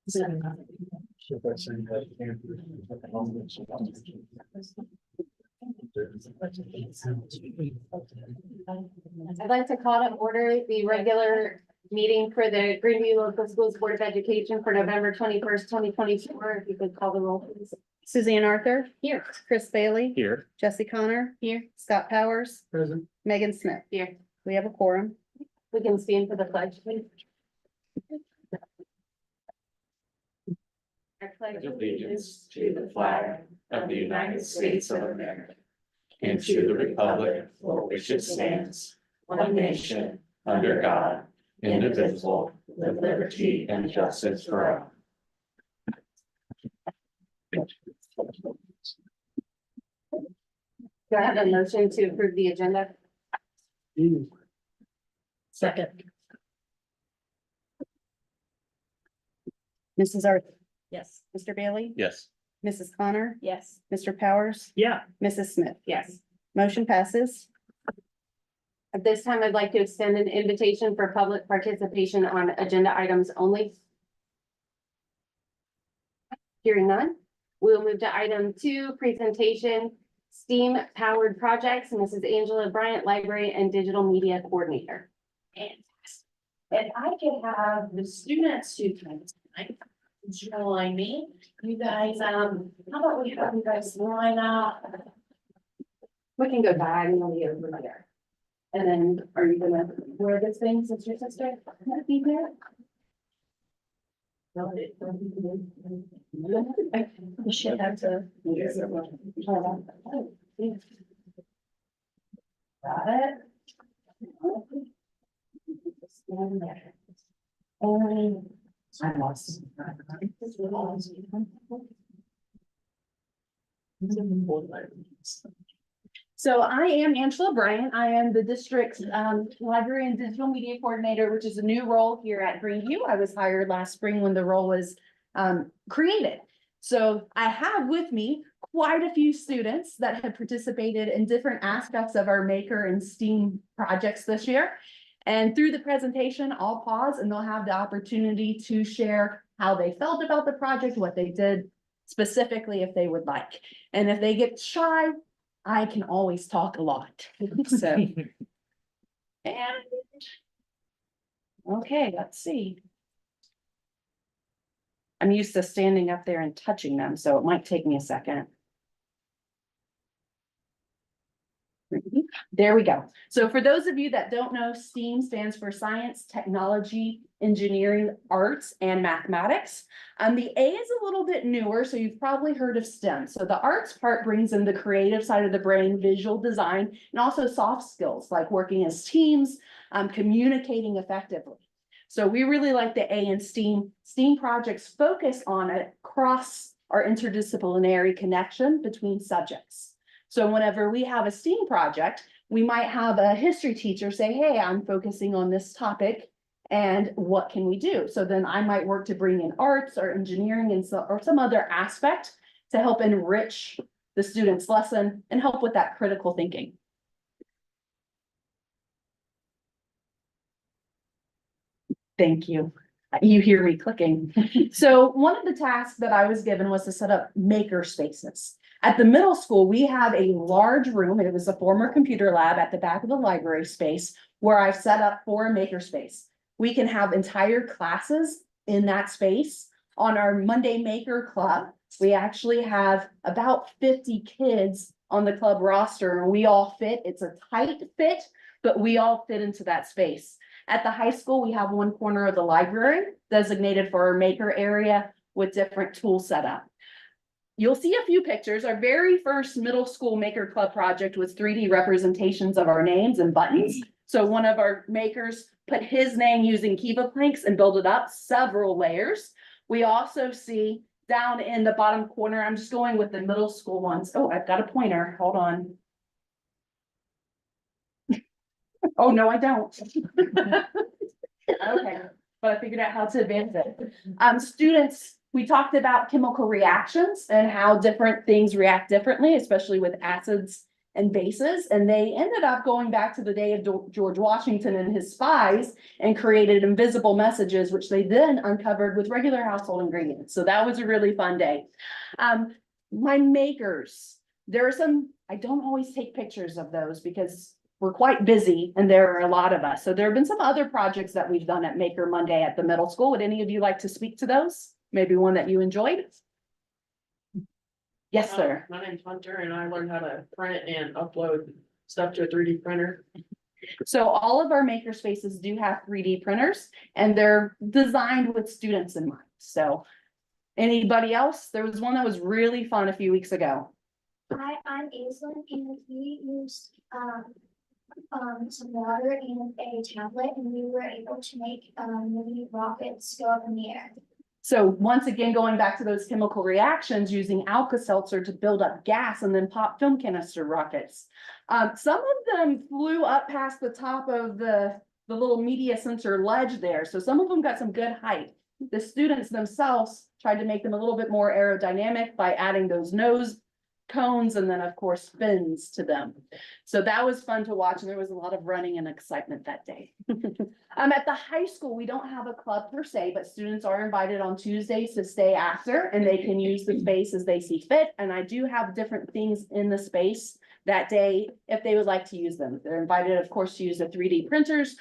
I'd like to call to order the regular meeting for the Greeneview Local Schools Board of Education for November 21st, 2024. If you could call the roll, please. Suzanne Arthur. Here. Chris Bailey. Here. Jesse Connor. Here. Scott Powers. Present. Megan Smith. Here. We have a quorum. We can stand for the pledge, please. I pledge Allegiance to the flag of the United States of America and to the republic for which it stands, one nation, under God, indivisible, with liberty and justice for all. Do I have a motion to approve the agenda? Second. Mrs. Arthur. Yes. Mr. Bailey. Yes. Mrs. Connor. Yes. Mr. Powers. Yeah. Mrs. Smith. Yes. Motion passes. At this time, I'd like to extend an invitation for public participation on agenda items only. Hearing none, we'll move to item 2, presentation, STEAM powered projects, Mrs. Angela Bryant, Library and Digital Media Coordinator. Fantastic. And I can have the students who can tonight join me. You guys, how about we have you guys line up? We can go diagonally over there. And then are you gonna wear this thing since your sister might be there? We should have to. Got it. Stand there. And I lost. So I am Angela Bryant. I am the district's library and digital media coordinator, which is a new role here at Greeneview. I was hired last spring when the role was created. So I have with me quite a few students that have participated in different aspects of our Maker and STEAM projects this year. And through the presentation, I'll pause and they'll have the opportunity to share how they felt about the project, what they did specifically if they would like. And if they get shy, I can always talk a lot. So. And. Okay, let's see. I'm used to standing up there and touching them, so it might take me a second. There we go. So for those of you that don't know, STEAM stands for Science, Technology, Engineering, Arts, and Mathematics. The A is a little bit newer, so you've probably heard of STEM. So the arts part brings in the creative side of the brain, visual design, and also soft skills like working as teams, communicating effectively. So we really like the A in STEAM. STEAM projects focus on across our interdisciplinary connection between subjects. So whenever we have a STEAM project, we might have a history teacher say, hey, I'm focusing on this topic and what can we do? So then I might work to bring in arts or engineering and or some other aspect to help enrich the student's lesson and help with that critical thinking. Thank you. You hear me clicking. So one of the tasks that I was given was to set up maker spaces. At the middle school, we have a large room. It was a former computer lab at the back of the library space where I've set up for a maker space. We can have entire classes in that space. On our Monday Maker Club, we actually have about 50 kids on the club roster and we all fit. It's a tight fit, but we all fit into that space. At the high school, we have one corner of the library designated for our maker area with different tools set up. You'll see a few pictures. Our very first middle school Maker Club project was 3D representations of our names and buttons. So one of our makers put his name using Kiva planks and built it up several layers. We also see down in the bottom corner, I'm just going with the middle school ones. Oh, I've got a pointer. Hold on. Oh, no, I don't. Okay, but I figured out how to advance it. Students, we talked about chemical reactions and how different things react differently, especially with acids and bases, and they ended up going back to the day of George Washington and his spies and created invisible messages, which they then uncovered with regular household ingredients. So that was a really fun day. My makers, there are some, I don't always take pictures of those because we're quite busy and there are a lot of us. So there have been some other projects that we've done at Maker Monday at the middle school. Would any of you like to speak to those? Maybe one that you enjoyed? Yes, sir. My name's Hunter and I learned how to print and upload stuff to a 3D printer. So all of our maker spaces do have 3D printers and they're designed with students in mind. So anybody else? There was one that was really fun a few weeks ago. Hi, I'm Aislinn, and we used some water and a tablet, and we were able to make mini rockets go up in the air. So once again, going back to those chemical reactions using Alka-Seltzer to build up gas and then pop film canister rockets. Some of them flew up past the top of the little media center ledge there. So some of them got some good height. The students themselves tried to make them a little bit more aerodynamic by adding those nose cones and then of course fins to them. So that was fun to watch and there was a lot of running and excitement that day. At the high school, we don't have a club per se, but students are invited on Tuesdays to stay after and they can use the space as they see fit. And I do have different things in the space that day if they would like to use them. They're invited, of course, to use the 3D printers.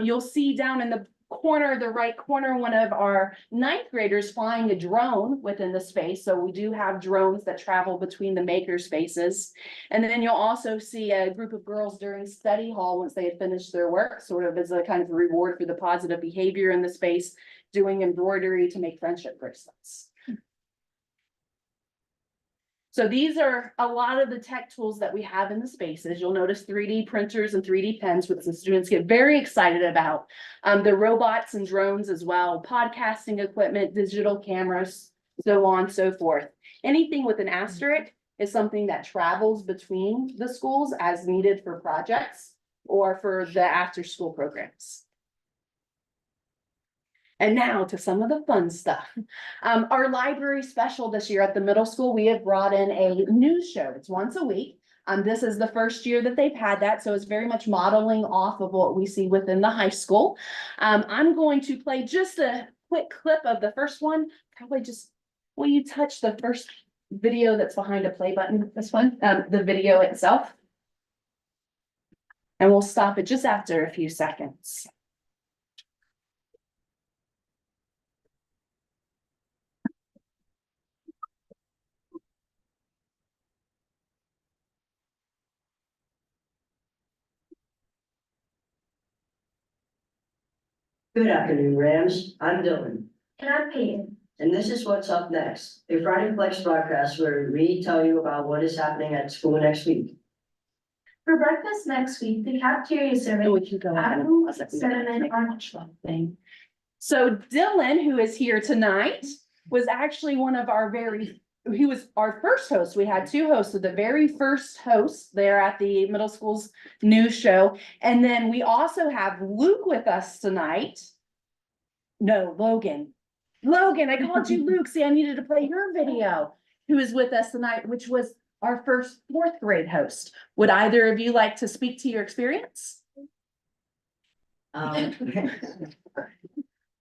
You'll see down in the corner, the right corner, one of our 9th graders flying a drone within the space. So we do have drones that travel between the maker spaces. And then you'll also see a group of girls during study hall once they had finished their work, sort of as a kind of reward for the positive behavior in the space, doing embroidery to make friendship bracelets. So these are a lot of the tech tools that we have in the spaces. You'll notice 3D printers and 3D pens, which the students get very excited about. The robots and drones as well, podcasting equipment, digital cameras, so on, so forth. Anything with an asterisk is something that travels between the schools as needed for projects or for the after-school programs. And now to some of the fun stuff. Our library special this year at the middle school, we have brought in a news show. It's once a week. This is the first year that they've had that, so it's very much modeling off of what we see within the high school. I'm going to play just a quick clip of the first one. Probably just, will you touch the first video that's behind a play button? This one, the video itself. And we'll stop it just after a few seconds. Good afternoon, Rams. I'm Dylan, And I'm Peyton. and this is what's up next. A Friday Flex broadcast where we tell you about what is happening at school next week. For breakfast next week, the cafeteria serving We can go ahead and pause it. cinnamon orange. Thing. So Dylan, who is here tonight, was actually one of our he was our first host. We had 2 hosts, so the very first host there at the middle school's news show. And then we also have Luke with us tonight. No, Logan. Logan, I called you Luke. See, I needed to play your video. Who is with us tonight, which was our first 4th grade host. Would either of you like to speak to your experience? My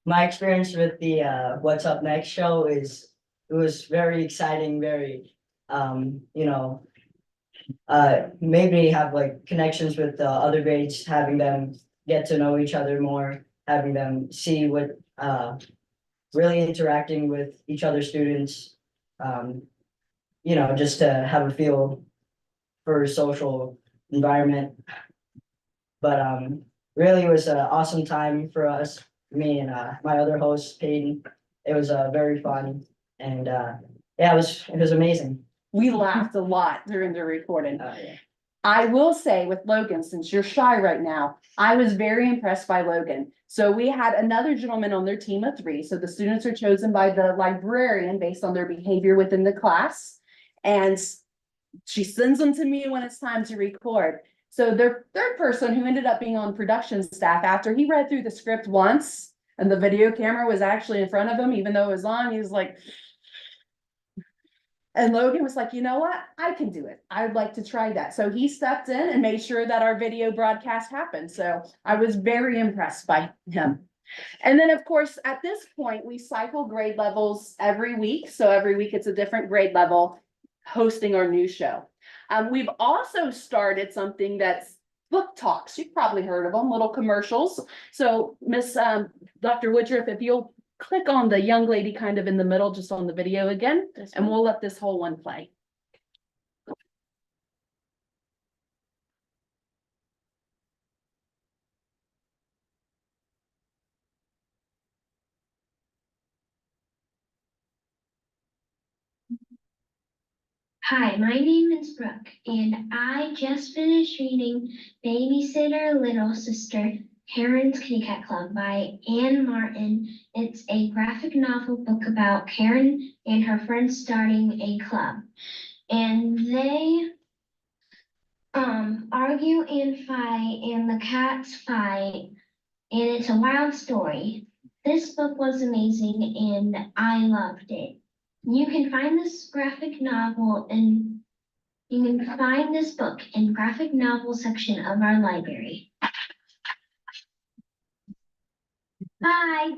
experience with the What's Up Next show is, it was very exciting, very, made me have like connections with the other grades, having them get to know each other more, having them see what, really interacting with each other's students. Just to have a feel for social environment. But really it was an awesome time for us, me and my other host, Peyton. It was very fun and yeah, it was amazing. We laughed a lot during the recording. Yeah. I will say with Logan, since you're shy right now, I was very impressed by Logan. So we had another gentleman on their team of 3. So the students are chosen by the librarian based on their behavior within the class. And she sends them to me when it's time to record. So their 3rd person, who ended up being on production staff, after he read through the script once and the video camera was actually in front of him, even though it was on, he was like, And Logan was like, you know what? I can do it. I'd like to try that. So he stepped in and made sure that our video broadcast happened. So I was very impressed by him. And then, of course, at this point, we cycle grade levels every week. So every week it's a different grade level hosting our new show. We've also started something that's book talks. You've probably heard of them, little commercials. So Miss Dr. Woodruff, if you'll click on the young lady kind of in the middle, just on the video again, and we'll let this whole one play. Hi, my name is Brooke, and I just finished reading Babysitter Little Sister, Karen's Kitty Cat Club by Anne Martin. It's a graphic novel book about Karen and her friends starting a club. And they argue and fight, and the cats fight, and it's a wild story. This book was amazing, and I loved it. You can find this graphic novel and you can find this book in graphic novel section of our library. Bye.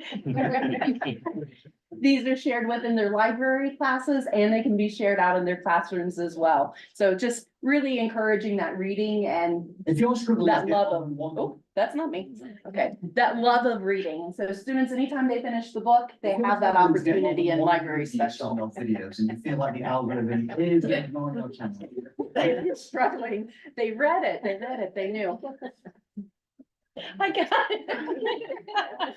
These are shared within their library classes and they can be shared out in their classrooms as well. So just really encouraging that reading and If you're struggling. that love of, oh, that's not me. Okay, that love of reading. And so students, anytime they finish the book, they have that opportunity in library special. Videos and you feel like the algorithm is ignoring your channel. They're struggling. They read it, they knew. I got it.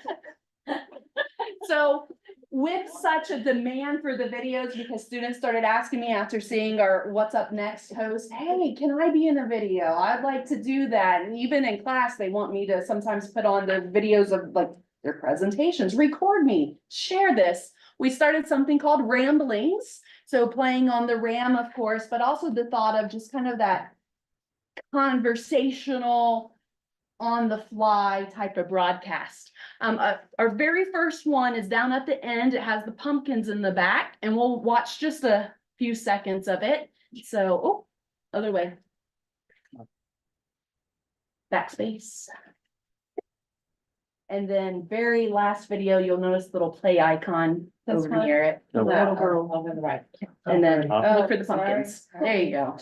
So with such a demand for the videos, because students started asking me after seeing our What's Up Next host, hey, can I be in a video? I'd like to do that. And even in class, they want me to sometimes put on the videos of like their presentations, record me, share this. We started something called Ramblings. So playing on the RAM, of course, but also the thought of just kind of that conversational, on the fly type of broadcast. Our very first one is down at the end. It has the pumpkins in the back and we'll watch just a few seconds of it. So, oh, other way. Backspace. And then very last video, you'll notice the little play icon over near it. Oh, The little girl over the right. And then Oh, look for the pumpkins. There you go.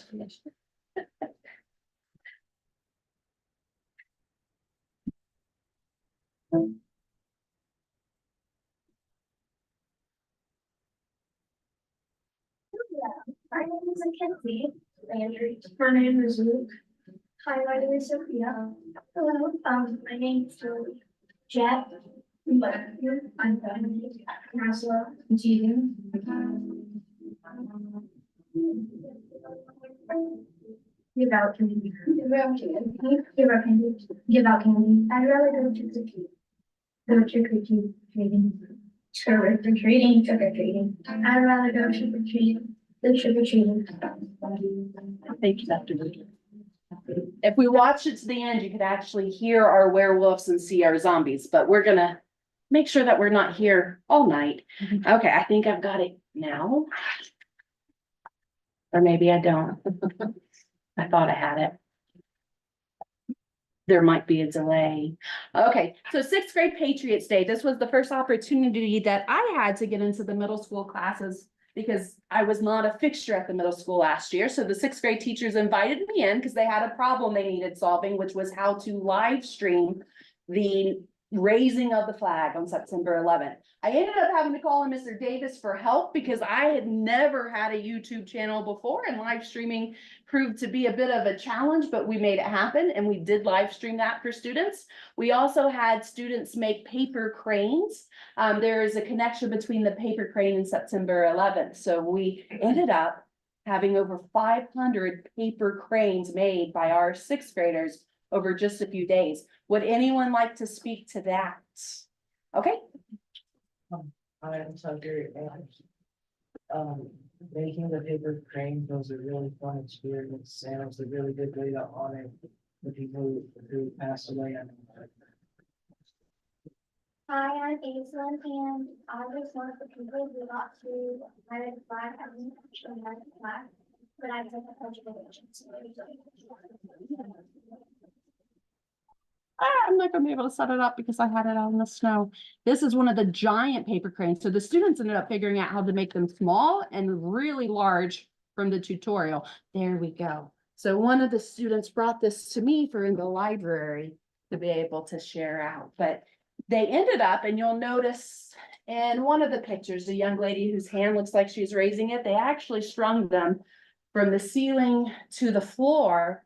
My name is Mackenzie Landry. My name is Luke. Hi, my name is Sophia. Hello, my name is Jet. I'm Dominic. Maslow. Jean. Give out candy. Give out candy. Give out candy. Give out candy. I'd rather go trick or treat. Go trick or treating. Trick or treating. Trick or treating. I'd rather go trick or treating. The trick or treating. Thank you, Dr. Woodruff. If we watch it to the end, you could actually hear our werewolves and see our zombies, but we're gonna make sure that we're not here all night. Okay, I think I've got it now. Or maybe I don't. I thought I had it. There might be a delay. Okay, so sixth grade Patriots Day. This was the first opportunity that I had to get into the middle school classes because I was not a fixture at the middle school last year. So the sixth grade teachers invited me in because they had a problem they needed solving, which was how to live stream the raising of the flag on September 11th. I ended up having to call in Mr. Davis for help because I had never had a YouTube channel before and live streaming proved to be a bit of a challenge, but we made it happen and we did live stream that for students. We also had students make paper cranes. There is a connection between the paper crane and September 11th. So we ended up having over 500 paper cranes made by our sixth graders over just a few days. Would anyone like to speak to that? Okay. Hi, I'm Tucker, and making the paper crane was a really fun experience, and it was a really good way to honor the people who passed away. Hi, I'm Aislinn, and I was one of the people who got to American flag at the American flag, but I took a bunch of vacations. I'm not gonna be able to set it up because I had it out in the snow. This is one of the giant paper cranes. So the students ended up figuring out how to make them small and really large from the tutorial. There we go. So one of the students brought this to me for in the library to be able to share out, but they ended up, and you'll notice in one of the pictures, the young lady whose hand looks like she's raising it, they actually strung them from the ceiling to the floor.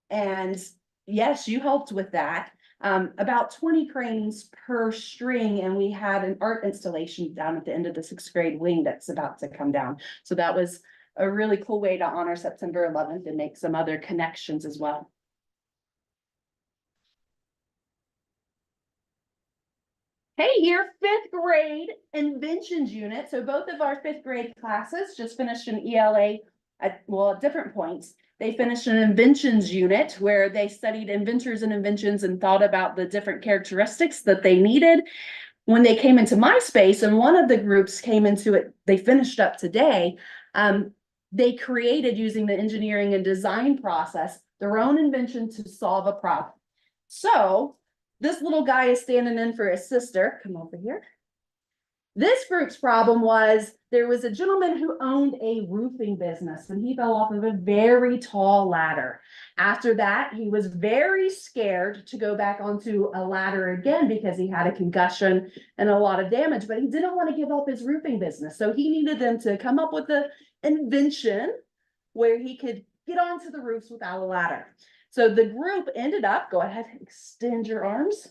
And yes, you helped with that. About 20 cranes per string, and we had an art installation down at the end of the 6th grade wing that's about to come down. So that was a really cool way to honor September 11th and make some other connections as well. Hey, your 5th grade inventions unit. So both of our 5th grade classes just finished an ELA at different points. They finished an inventions unit where they studied inventors and inventions and thought about the different characteristics that they needed. When they came into my space, and one of the groups came into it, they finished up today. They created, using the engineering and design process, their own invention to solve a problem. So this little guy is standing in for his sister. Come over here. This group's problem was there was a gentleman who owned a roofing business and he fell off of a very tall ladder. After that, he was very scared to go back onto a ladder again because he had a concussion and a lot of damage, but he didn't want to give up his roofing business. So he needed them to come up with an invention where he could get onto the roofs without a ladder. So the group ended up, go ahead, extend your arms,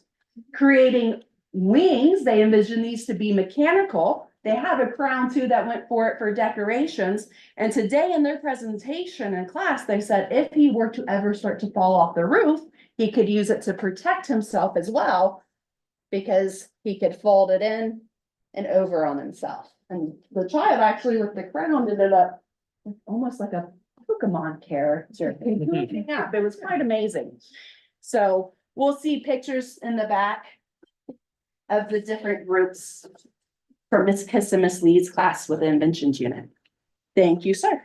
creating wings. They envisioned these to be mechanical. They have a crown too that went for it for decorations. And today in their presentation in class, they said if he were to ever start to fall off the roof, he could use it to protect himself as well, because he could fold it in and over on himself. And the child actually with the crown ended up almost like a Pokemon character. It was quite amazing. So we'll see pictures in the back of the different groups for Miss Kiss and Miss Lee's class with the inventions unit. Thank you, sir.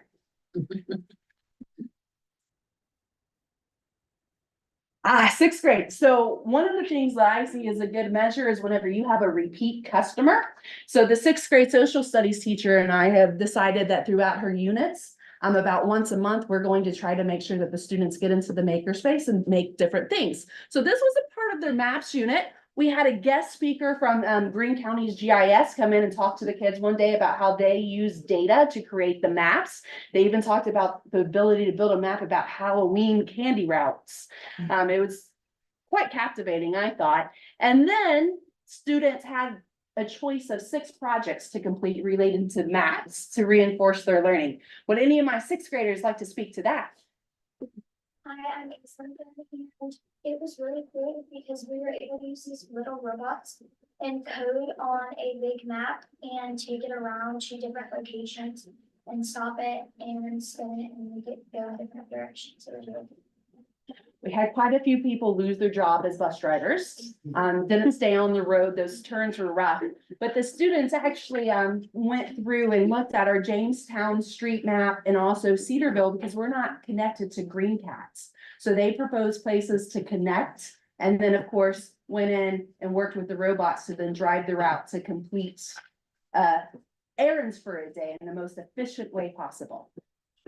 Sixth grade. So one of the things that I see as a good measure is whenever you have a repeat customer. So the 6th grade social studies teacher and I have decided that throughout her units, about once a month, we're going to try to make sure that the students get into the makerspace and make different things. So this was a part of their maps unit. We had a guest speaker from Greene County's GIS come in and talk to the kids one day about how they use data to create the maps. They even talked about the ability to build a map about Halloween candy routes. It was quite captivating, I thought. And then students had a choice of 6 projects to complete related to maps to reinforce their learning. Would any of my 6th graders like to speak to that? Hi, I'm Aislinn, and it was really cool because we were able to use these little robots and code on a big map and take it around to different locations and stop it and spin it and make it go in different directions. So it was really cool. We had quite a few people lose their job as bus drivers, didn't stay on the road. Those turns were rough, but the students actually went through and looked at our Jamestown street map and also Cedarville, because we're not connected to Green Cats. So they proposed places to connect, and then of course went in and worked with the robots to then drive the route to complete errands for a day in the most efficient way possible.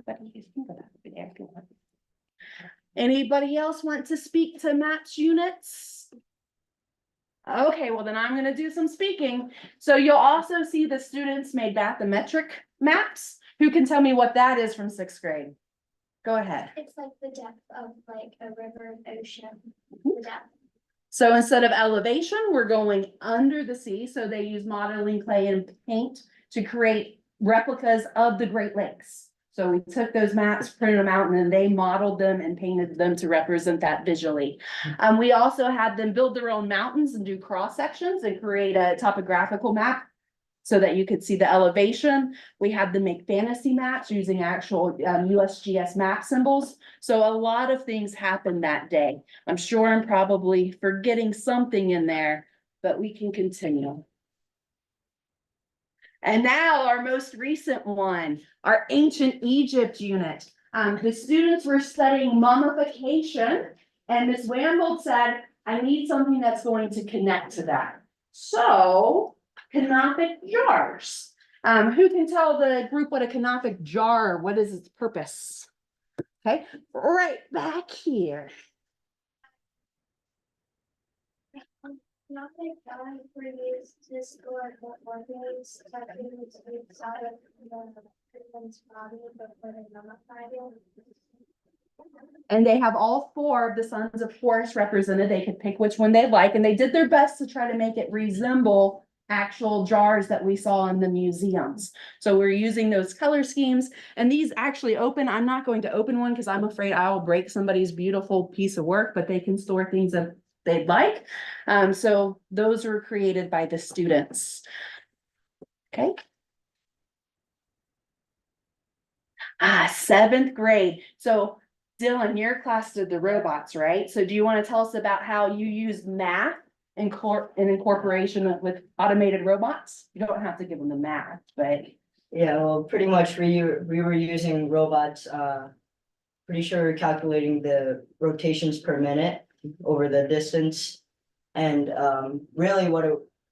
But you can think about it if you want. Anybody else want to speak to maps units? Okay, well then I'm gonna do some speaking. So you'll also see the students made bathymetric maps. Who can tell me what that is from 6th grade? Go ahead. It's like the depth of like a river, ocean, the depth. So instead of elevation, we're going under the sea. So they use modeling clay and paint to create replicas of the Great Lakes. So we took those maps, printed them out, and then they modeled them and painted them to represent that visually. We also had them build their own mountains and do cross sections and create a topographical map so that you could see the elevation. We had them make fantasy maps using actual USGS map symbols. So a lot of things happened that day. I'm sure I'm probably forgetting something in there, but we can continue. And now our most recent one, our ancient Egypt unit. The students were studying mummification, and Ms. Wambold said, I need something that's going to connect to that. So, canophic jars. Who can tell the group what a canophic jar, what is its purpose? Okay, right back here. Not that God produced this or organs that is outside of the person's body, but for the mummified. And they have all four of the sons of Horus represented. They could pick which one they like, and they did their best to try to make it resemble actual jars that we saw in the museums. So we're using those color schemes, and these actually open. I'm not going to open one because I'm afraid I will break somebody's beautiful piece of work, but they can store things that they'd like. So those were created by the students. Okay. Seventh grade. So Dylan, your class did the robots, right? So do you want to tell us about how you use math in incorporation with automated robots? You don't have to give them the math, but. Yeah, well, pretty much we were using robots, pretty sure we're calculating the rotations per minute over the distance. And really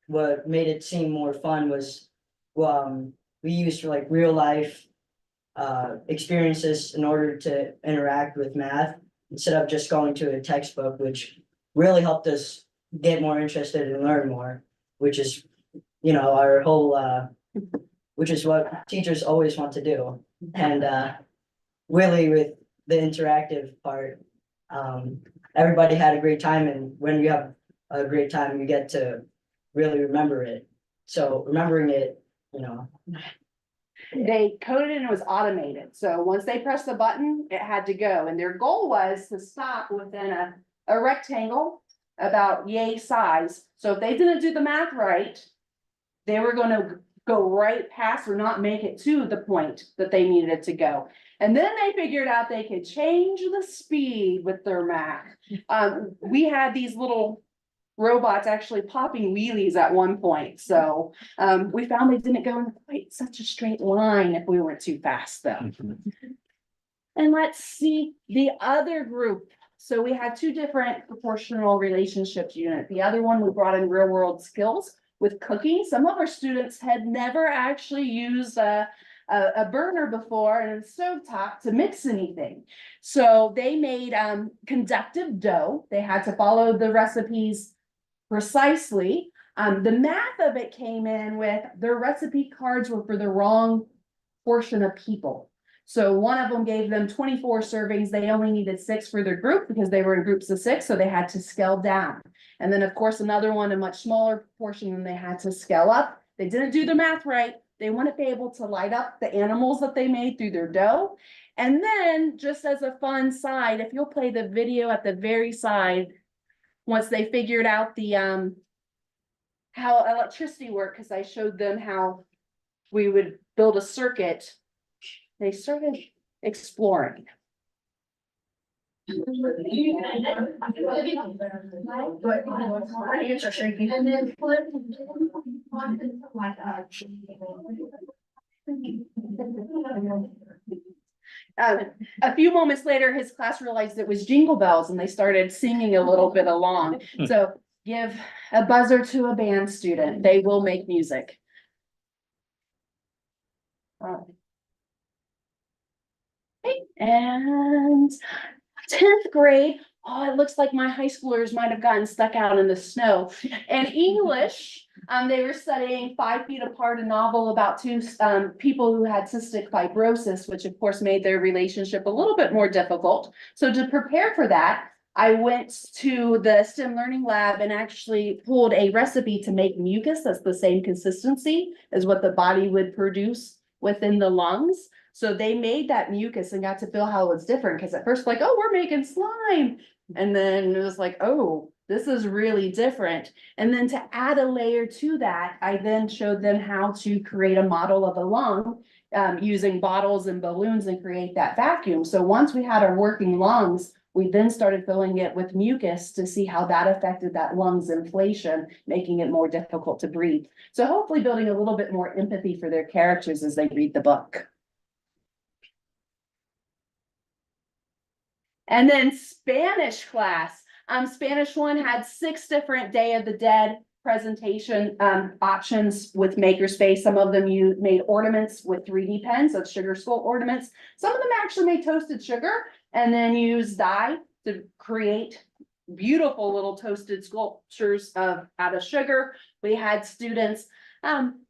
what made it seem more fun was we used like real life experiences in order to interact with math instead of just going to a textbook, which really helped us get more interested and learn more, which is, you know, our whole which is what teachers always want to do. And really with the interactive part, everybody had a great time, and when you have a great time, you get to really remember it. So remembering it, you know. They coded and it was automated. So once they pressed the button, it had to go. And their goal was to stop within a rectangle about yay size. So if they didn't do the math right, they were going to go right past or not make it to the point that they needed it to go. And then they figured out they could change the speed with their math. We had these little robots actually popping wheelies at one point. So we found they didn't go in quite such a straight line if we went too fast though. And let's see the other group. So we had two different proportional relationships unit. The other one we brought in real world skills with cooking. Some of our students had never actually used a burner before and a stovetop to mix anything. So they made conductive dough. They had to follow the recipes precisely. The math of it came in with their recipe cards were for the wrong portion of people. So one of them gave them 24 servings. They only needed 6 for their group because they were in groups of 6. So they had to scale down. And then of course, another one, a much smaller portion, and they had to scale up. They didn't do the math right. They wouldn't be able to light up the animals that they made through their dough. And then just as a fun side, if you'll play the video at the very side, once they figured out the how electricity worked, because I showed them how we would build a circuit, they started exploring. A few moments later, his class realized it was Jingle Bells and they started singing a little bit along. So give a buzzer to a band student. They will make music. And 10th grade. Oh, it looks like my high schoolers might have gotten stuck out in the snow. And English, they were studying 5 feet apart, a novel about 2 people who had cystic fibrosis, which of course made their relationship a little bit more difficult. So to prepare for that, I went to the STEM Learning Lab and actually pulled a recipe to make mucus that's the same consistency as what the body would produce within the lungs. So they made that mucus and got to feel how it was different. Because at first, like, oh, we're making slime. And then it was like, oh, this is really different. And then to add a layer to that, I then showed them how to create a model of a lung using bottles and balloons and create that vacuum. So once we had our working lungs, We then started filling it with mucus to see how that affected that lungs inflation, making it more difficult to breathe. So hopefully building a little bit more empathy for their characters as they read the book. And then Spanish class. Spanish 1 had 6 different Day of the Dead presentation options with Makerspace. Some of them you made ornaments with 3D pens, so sugar skull ornaments. Some of them actually made toasted sugar and then used dye to create beautiful little toasted sculptures out of sugar. We had students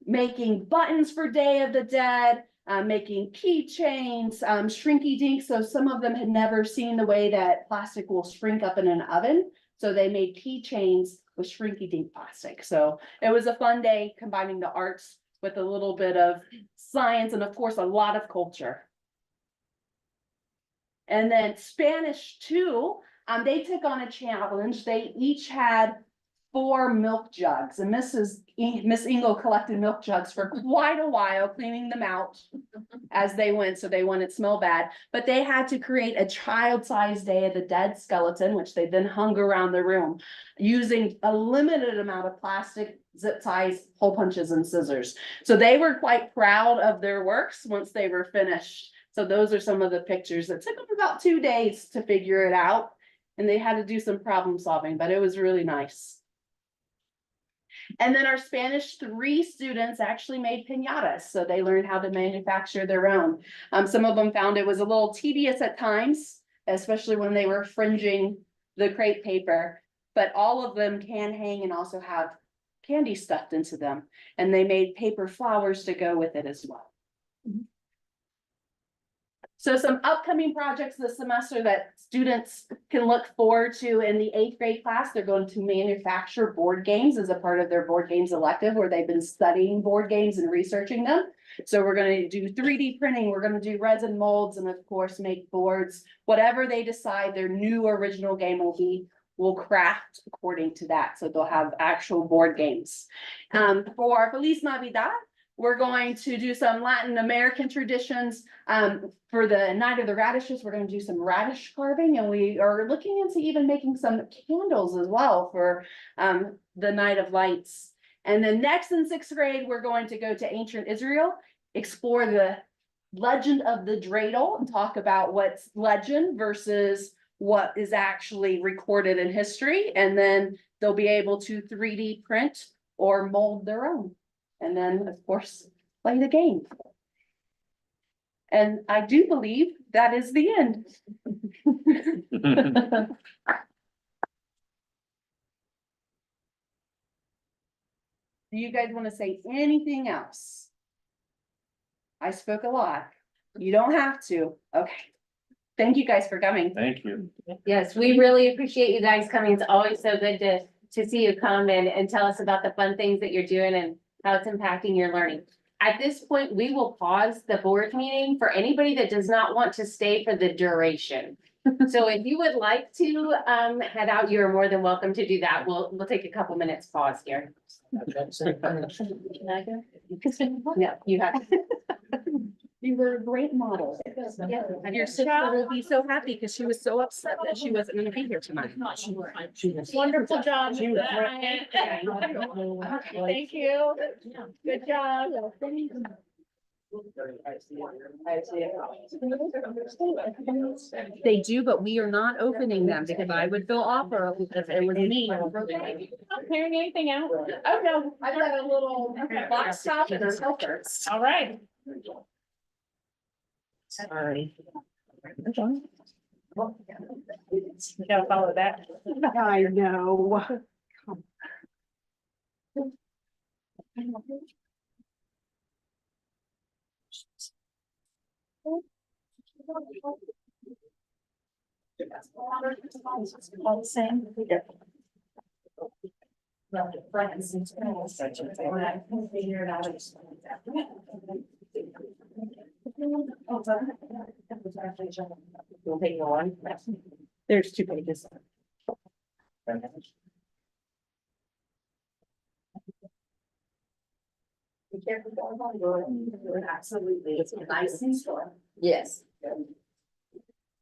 making buttons for Day of the Dead, making keychains, shrinky dink. So some of them had never seen the way that plastic will shrink up in an oven. So they made keychains with shrinky dink plastic. So it was a fun day combining the arts with a little bit of science and of course a lot of culture. And then Spanish 2, they took on a challenge. They each had 4 milk jugs, and Miss Engel collected milk jugs for quite a while, cleaning them out as they went, so they wouldn't smell bad. But they had to create a child-sized Day of the Dead skeleton, which they then hung around the room using a limited amount of plastic, zip ties, hole punches, and scissors. So they were quite proud of their works once they were finished. So those are some of the pictures that took them about 2 days to figure it out. And they had to do some problem solving, but it was really nice. And then our Spanish 3 students actually made piñatas, so they learned how to manufacture their own. Some of them found it was a little tedious at times, especially when they were fringing the crepe paper, but all of them can hang and also have candy stuffed into them. And they made paper flowers to go with it as well. So some upcoming projects this semester that students can look forward to in the 8th grade class, they're going to manufacture board games as a part of their board games elective, where they've been studying board games and researching them. So we're going to do 3D printing, we're going to do resin molds, and of course make boards. Whatever they decide their new original game will be, we'll craft according to that. So they'll have actual board games. For Feliz Navidad, we're going to do some Latin American traditions. For the Night of the Radishes, we're going to do some radish carving, and we are looking into even making some candles as well for the Night of Lights. And then next in 6th grade, we're going to go to ancient Israel, explore the legend of the dreidel, and talk about what's legend versus what is actually recorded in history. And then they'll be able to 3D print or mold their own. And then, of course, play the game. And I do believe that is the end. Do you guys want to say anything else? I spoke a lot. You don't have to. Okay. Thank you guys for coming. Thank you. Yes, we really appreciate you guys coming. It's always so good to see you come and tell us about the fun things that you're doing and how it's impacting your learning. At this point, we will pause the board meeting for anybody that does not want to stay for the duration. So if you would like to head out, you're more than welcome to do that. We'll take a couple minutes pause here. Can I go? No, you have to. You were a great model. Your sister will be so happy because she was so upset that she wasn't going to be here tonight. Wonderful job. She was Thank you. Good job. They do, but we are not opening them because I would feel awful if it was me. Not clearing anything out? Oh, no, I've got a little box top and a filter. All right. Sorry. You gotta follow that. I know. All the same. There's 2 pages. Be careful going on. Absolutely. It's nice and short. Yes.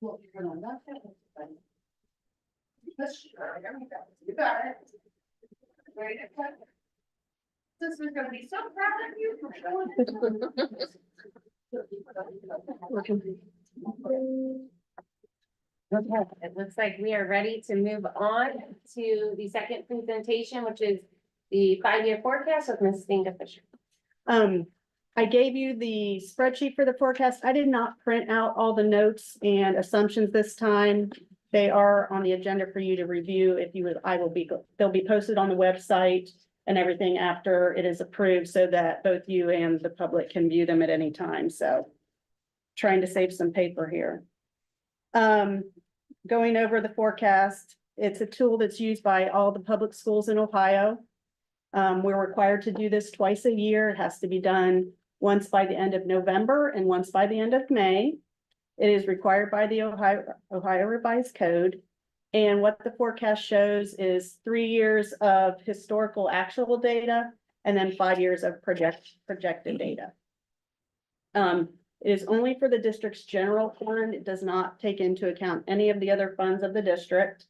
Well, you're gonna love it. You got it. Sister's gonna be so proud of you for showing it. Okay, it looks like we are ready to move on to the second presentation, which is the 5-year forecast with Ms. Stinga Fisher. I gave you the spreadsheet for the forecast. I did not print out all the notes and assumptions this time. They are on the agenda for you to review. If you would, they'll be posted on the website and everything after it is approved so that both you and the public can view them at any time. So trying to save some paper here. Going over the forecast, it's a tool that's used by all the public schools in Ohio. We're required to do this twice a year. It has to be done once by the end of November and once by the end of May. It is required by the Ohio Revised Code. And what the forecast shows is 3 years of historical actual data and then 5 years of projected data. It is only for the district's general fund. It does not take into account any of the other funds of the district.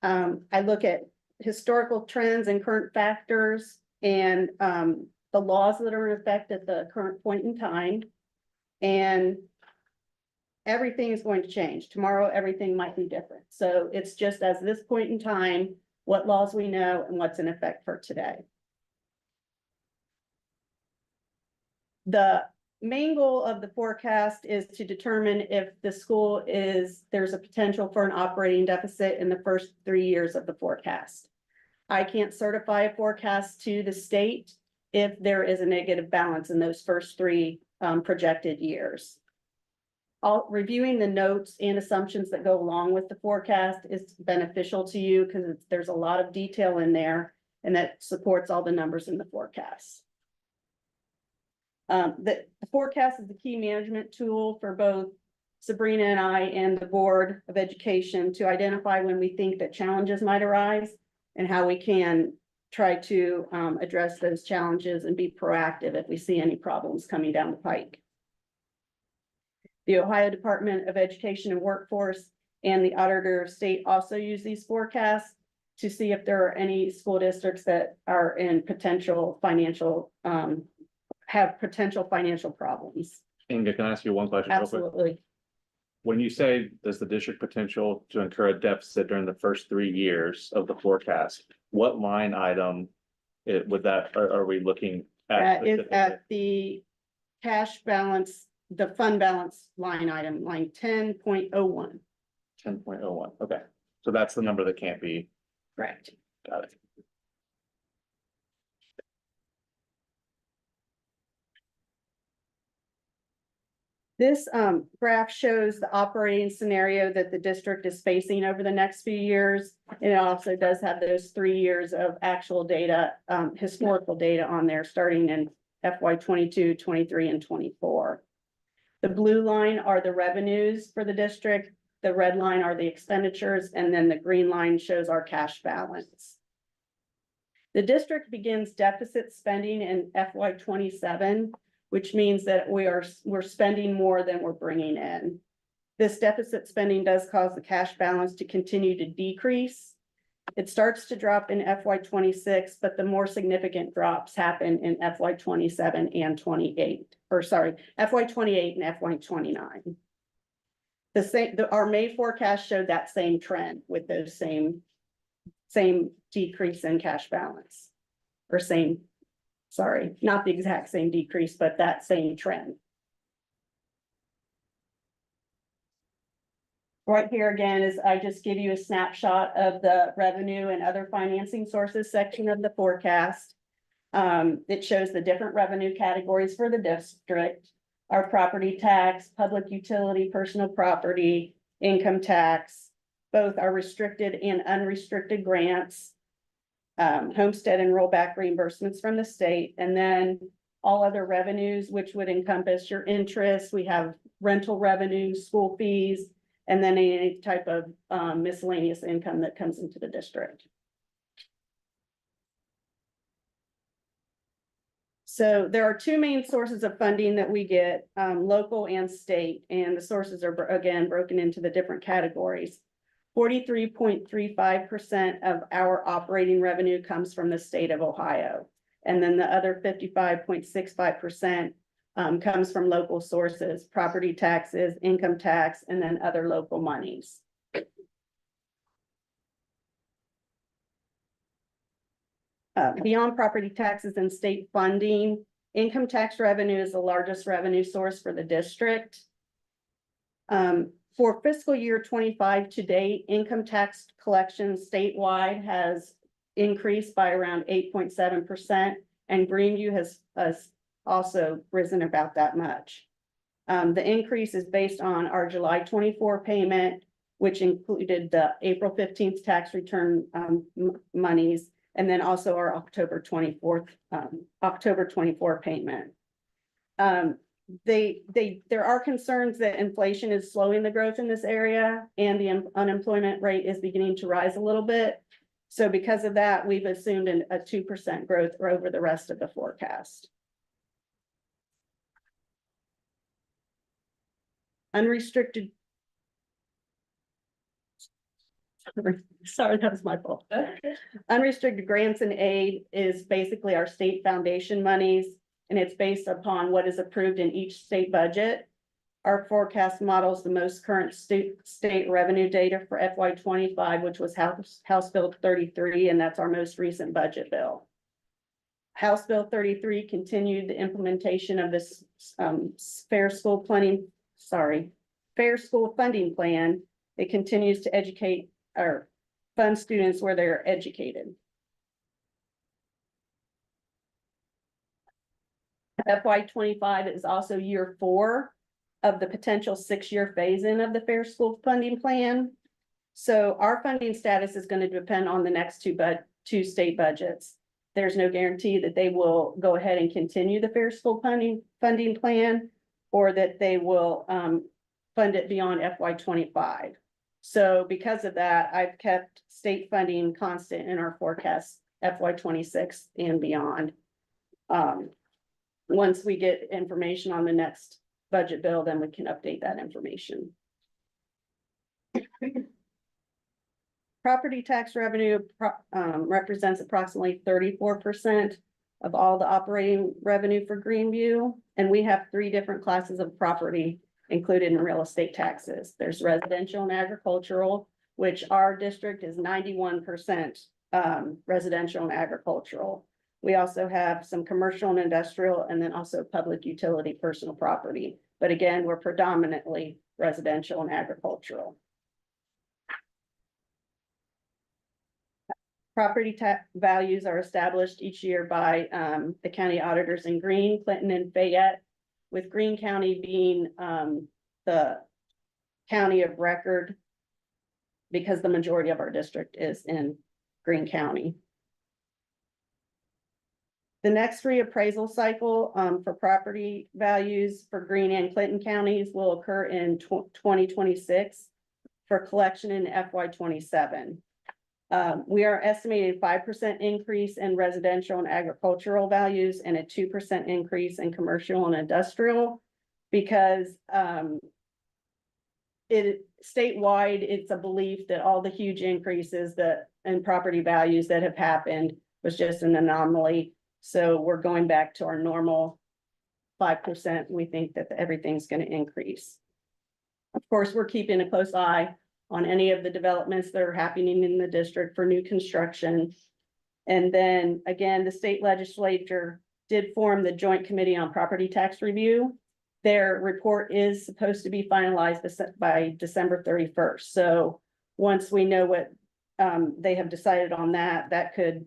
I look at historical trends and current factors and the laws that are in effect at the current point in time. And everything is going to change. Tomorrow, everything might be different. So it's just as this point in time, what laws we know and what's in effect for today. The main goal of the forecast is to determine if the school there's a potential for an operating deficit in the first 3 years of the forecast. I can't certify a forecast to the state if there is a negative balance in those first 3 projected years. Reviewing the notes and assumptions that go along with the forecast is beneficial to you because there's a lot of detail in there and that supports all the numbers in the forecast. The forecast is the key management tool for both Sabrina and I and the Board of Education to identify when we think that challenges might arise and how we can try to address those challenges and be proactive if we see any problems coming down the pike. The Ohio Department of Education and Workforce and the Auditor of State also use these forecasts to see if there are any school districts that are in potential financial, have potential financial problems. Inga, can I ask you one question real quick? Absolutely. When you say does the district potential to incur a deficit during the first 3 years of the forecast, what line item are we looking at? That is at the cash balance, the fund balance line item, line 10.01. 10.01, okay. So that's the number that can't be, Correct. got it. This graph shows the operating scenario that the district is facing over the next few years. And it also does have those 3 years of actual data, historical data on there, starting in FY 22, 23, and 24. The blue line are the revenues for the district. The red line are the expenditures, and then the green line shows our cash balance. The district begins deficit spending in FY 27, which means that we're spending more than we're bringing in. This deficit spending does cause the cash balance to continue to decrease. It starts to drop in FY 26, but the more significant drops happen in FY 27 and 28, or sorry, FY 28 and FY 29. Our May forecast showed that same trend with those same decrease in cash balance, or sorry, not the exact same decrease, but that same trend. Right here again is I just give you a snapshot of the revenue and other financing sources section of the forecast. It shows the different revenue categories for the district, our property tax, public utility, personal property, income tax, both our restricted and unrestricted grants, homestead and rollback reimbursements from the state, and then all other revenues, which would encompass your interest. We have rental revenues, school fees, and then any type of miscellaneous income that comes into the district. So there are 2 main sources of funding that we get, local and state, and the sources are again broken into the different categories. 43.35% of our operating revenue comes from the state of Ohio. And then the other 55.65% comes from local sources, property taxes, income tax, and then other local monies. Beyond property taxes and state funding, income tax revenue is the largest revenue source for the district. For fiscal year 25 to date, income tax collection statewide has increased by around 8.7%, and Greeneview has also risen about that much. The increase is based on our July 24 payment, which included the April 15th tax return monies, and then also our October 24 payment. There are concerns that inflation is slowing the growth in this area, and the unemployment rate is beginning to rise a little bit. So because of that, we've assumed a 2% growth over the rest of the forecast. Unrestricted. Sorry, that was my fault. Unrestricted grants and aid is basically our state foundation monies, and it's based upon what is approved in each state budget. Our forecast models the most current state revenue data for FY 25, which was House Bill 33, and that's our most recent budget bill. House Bill 33 continued the implementation of this Fair School Funding Plan. It continues to educate or fund students where they're educated. FY 25 is also year 4 of the potential 6-year phase-in of the Fair School Funding Plan. So our funding status is going to depend on the next two state budgets. There's no guarantee that they will go ahead and continue the Fair School Funding Plan, or that they will fund it beyond FY 25. So because of that, I've kept state funding constant in our forecast FY 26 and beyond. Once we get information on the next budget bill, then we can update that information. Property tax revenue represents approximately 34% of all the operating revenue for Greeneview, and we have 3 different classes of property included in real estate taxes. There's residential and agricultural, which our district is 91% residential and agricultural. We also have some commercial and industrial, and then also public utility personal property. But again, we're predominantly residential and agricultural. Property tax values are established each year by the county auditors in Greene, Clinton, and Fayette, with Greene County being the county of record because the majority of our district is in Greene County. The next reappraisal cycle for property values for Greene and Clinton counties will occur in 2026 for collection in FY 27. We are estimating 5% increase in residential and agricultural values and a 2% increase in commercial and industrial, because statewide, it's a belief that all the huge increases in property values that have happened was just an anomaly. So we're going back to our normal 5%. We think that everything's going to increase. Of course, we're keeping a close eye on any of the developments that are happening in the district for new construction. And then again, the state legislature did form the Joint Committee on Property Tax Review. Their report is supposed to be finalized by December 31st. So once we know what they have decided on that, that could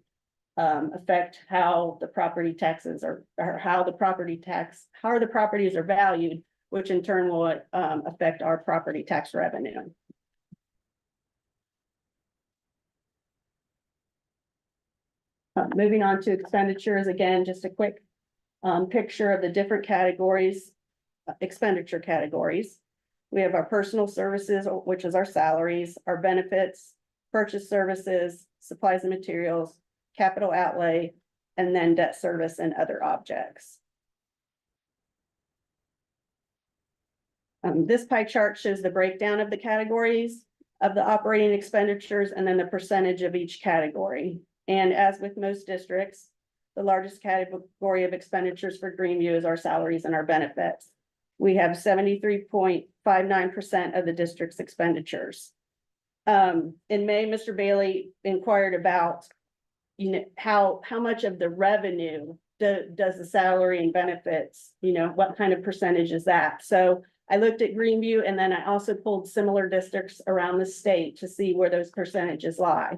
affect how the property taxes are, or how the properties are valued, which in turn will affect our property tax revenue. Moving on to expenditures, again, just a quick picture of the different categories, expenditure categories. We have our personal services, which is our salaries, our benefits, purchase services, supplies and materials, capital outlay, and then debt service and other objects. This pie chart shows the breakdown of the categories. of the operating expenditures and then the percentage of each category. And as with most districts, the largest category of expenditures for Greeneview is our salaries and our benefits. We have 73.59% of the district's expenditures. In May, Mr. Bailey inquired about, how much of the revenue does the salary and benefits, what kind of percentage is that? So I looked at Greeneview and then I also pulled similar districts around the state to see where those percentages lie.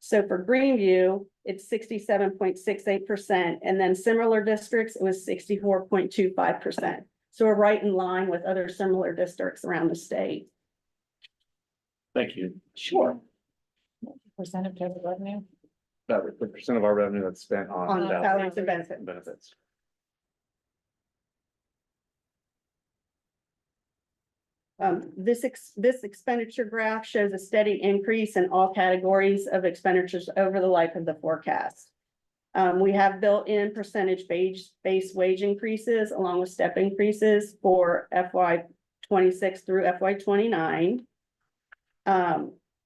So for Greeneview, it's 67.68%, and then similar districts, it was 64.25%. So we're right in line with other similar districts around the state. Thank you. Sure. Percentage of revenue? The percent of our revenue that's spent on On salaries and benefits. benefits. This expenditure graph shows a steady increase in all categories of expenditures over the life of the forecast. We have built-in percentage-based wage increases along with step increases for FY 26 through FY 29.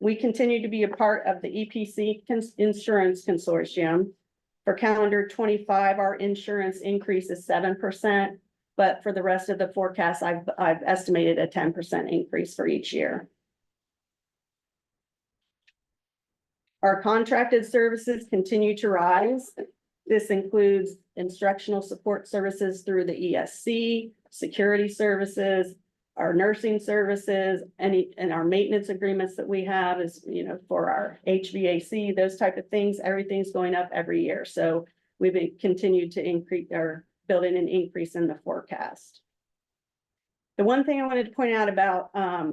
We continue to be a part of the EPC Insurance Consortium. For calendar 25, our insurance increase is 7%. But for the rest of the forecast, I've estimated a 10% increase for each year. Our contracted services continue to rise. This includes instructional support services through the ESC, security services, our nursing services, and our maintenance agreements that we have is, for our HVAC, those type of things, everything's going up every year. So we've continued to increase our building an increase in the forecast. The one thing I wanted to point out about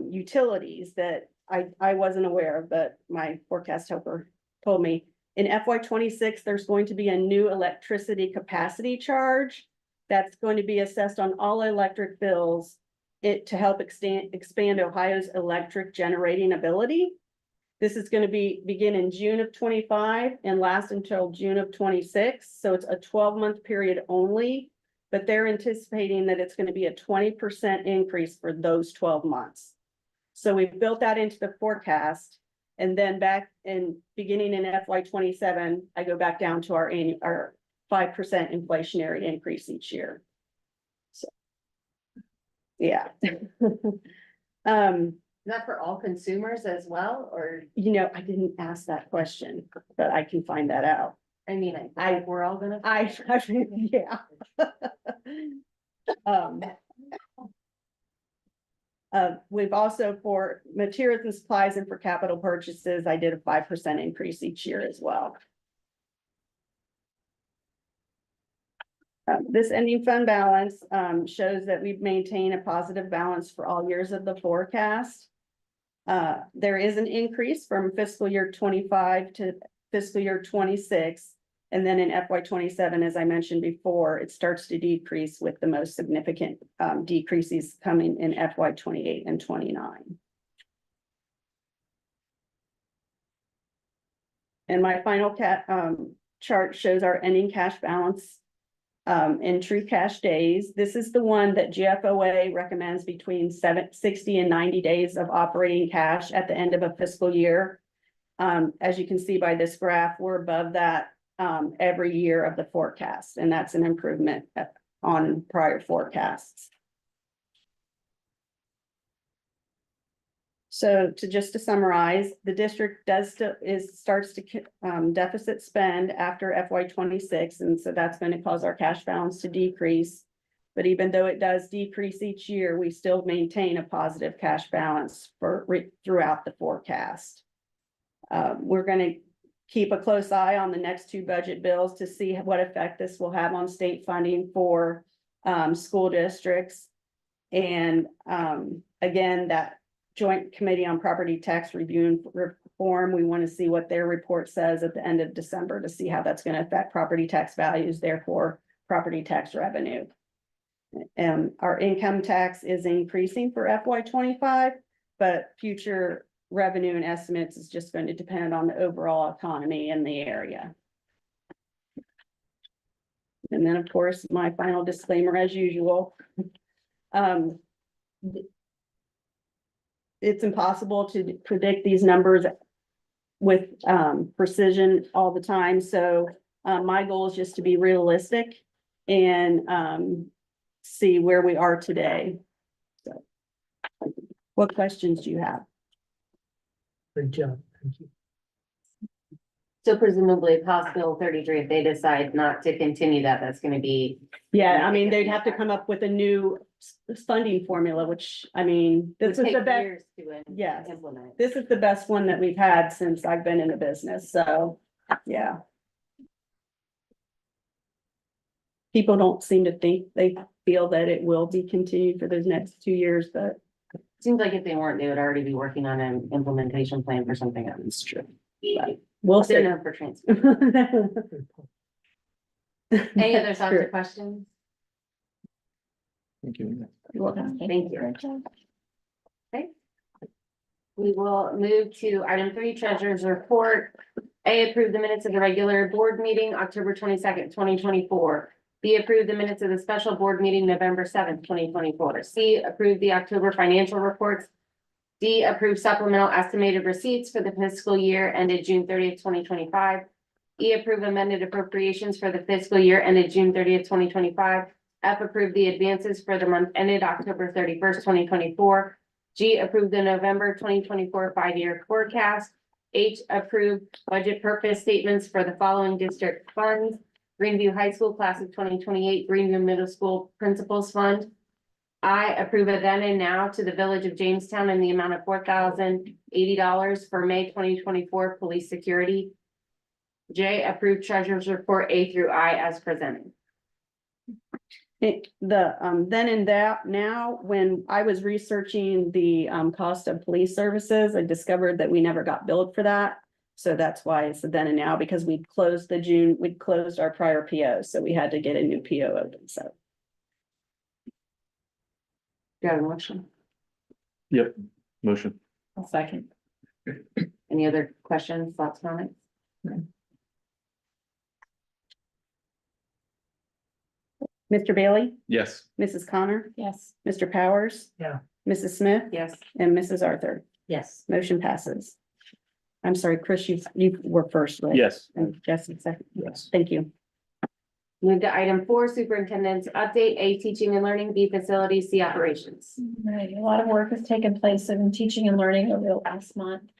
utilities that I wasn't aware of, but my forecast helper told me, in FY 26, there's going to be a new electricity capacity charge that's going to be assessed on all electric bills to help expand Ohio's electric generating ability. This is going to begin in June of 25 and last until June of 26. So it's a 12-month period only, but they're anticipating that it's going to be a 20% increase for those 12 months. So we've built that into the forecast. And then beginning in FY 27, I go back down to our 5% inflationary increase each year. So, yeah. Is that for all consumers as well, or? I didn't ask that question, but I can find that out. I mean, I think we're all gonna. Yeah. We've also, for materials and supplies and for capital purchases, I did a 5% increase each year as well. This ending fund balance shows that we've maintained a positive balance for all years of the forecast. There is an increase from fiscal year 25 to fiscal year 26. And then in FY 27, as I mentioned before, it starts to decrease with the most significant decreases coming in FY 28 and 29. And my final chart shows our ending cash balance in true cash days. This is the one that GFOA recommends between 60 and 90 days of operating cash at the end of a fiscal year. As you can see by this graph, we're above that every year of the forecast, and that's an improvement on prior forecasts. So to summarize, the district starts to deficit spend after FY 26, and so that's going to cause our cash balance to decrease. But even though it does decrease each year, we still maintain a positive cash balance throughout the forecast. We're going to keep a close eye on the next two budget bills to see what effect this will have on state funding for school districts. And again, that Joint Committee on Property Tax Review and Reform, we want to see what their report says at the end of December to see how that's going to affect property tax values, therefore property tax revenue. And our income tax is increasing for FY 25, but future revenue and estimates is just going to depend on the overall economy in the area. And then, of course, my final disclaimer as usual. it's impossible to predict these numbers with precision all the time. So my goal is just to be realistic and see where we are today. So, what questions do you have? Great job. Thank you. So presumably House Bill 33, if they decide not to continue that, that's gonna be. Yeah, I mean, they'd have to come up with a new funding formula, which, I mean, would this is take the best. years to Yes. implement. This is the best one that we've had since I've been in the business, so, yeah. People don't seem to think, they feel that it will be continued for those next 2 years, but Seems like if they weren't, they would already be working on an implementation plan for something else. It's true. we'll They're see. known for transfer. Any other thoughts or Sure. questions? Thank you. You're welcome. Thank you. Okay. We will move to item 3, treasurer's report. A, approve the minutes of the regular board meeting, October 22nd, 2024. B, approve the minutes of the special board meeting, November 7th, 2024. C, approve the October financial reports. D, approve supplemental estimated receipts for the fiscal year ended June 30th, 2025. E, approve amended appropriations for the fiscal year ended June 30th, 2025. F, approve the advances for the month ended October 31st, 2024. G, approve the November 2024 5-year forecast. H, approve budget purpose statements for the following district funds: Greeneview High School Class of 2028, Greeneview Middle School Principals Fund. I, approve a then and now to the Village of Jamestown in the amount of $4,080 for May 2024 police security. J, approve treasurer's report A through I as presented. Then and that, now, when I was researching the cost of police services, I discovered that we never got billed for that. So that's why it's the then and now, because we closed our prior PO, so we had to get a new PO open, so. Do you have a motion? Yep, motion. I'll second. Any other questions, thoughts, comments? Mr. Bailey, Yes. Mrs. Connor, Yes. Mr. Powers. Yeah. Mrs. Smith Yes. and Mrs. Arthur. Yes. Motion passes. I'm sorry, Chris, you were first, right? Yes. And Jesse second. Yes. Thank you. Move to item 4, superintendent's update. A, teaching and learning. B, facilities. C, operations. Right, a lot of work has taken place in teaching and learning over the last month.